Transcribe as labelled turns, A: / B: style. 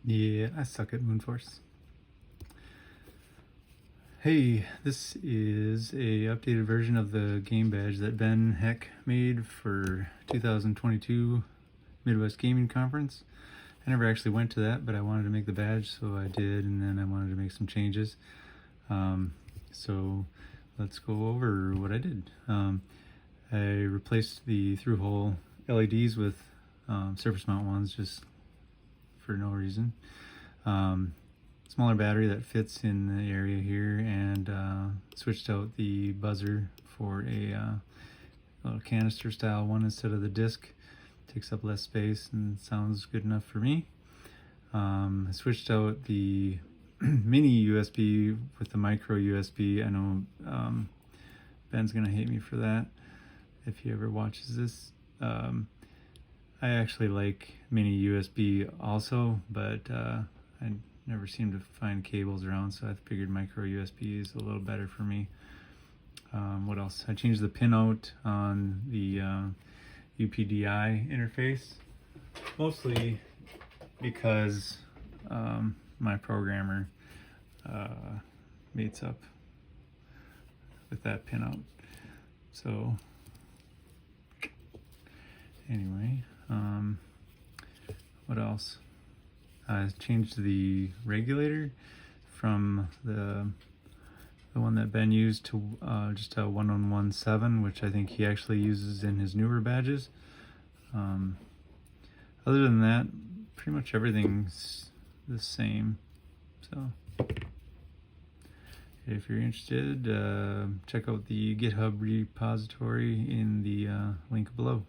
A: Yeah, I suck at Moonforce. Hey, this is a updated version of the game badge that Ben Heck made for 2022 Midwest Gaming Conference. I never actually went to that, but I wanted to make the badge, so I did, and then I wanted to make some changes. So let's go over what I did. I replaced the through-hole LEDs with surface mount ones, just for no reason. Smaller battery that fits in the area here, and switched out the buzzer for a little canister style one instead of the disc. Takes up less space and sounds good enough for me. I switched out the mini USB with the micro USB. I know Ben's gonna hate me for that if he ever watches this. I actually like mini USB also, but I never seem to find cables around, so I figured micro USB is a little better for me. What else? I changed the pinout on the UPDI interface, mostly because my programmer mates up with that pinout. So anyway, what else? I changed the regulator from the one that Ben used to just a 1-on-1-7, which I think he actually uses in his newer badges. Other than that, pretty much everything's the same. So if you're interested, check out the GitHub repository in the link below.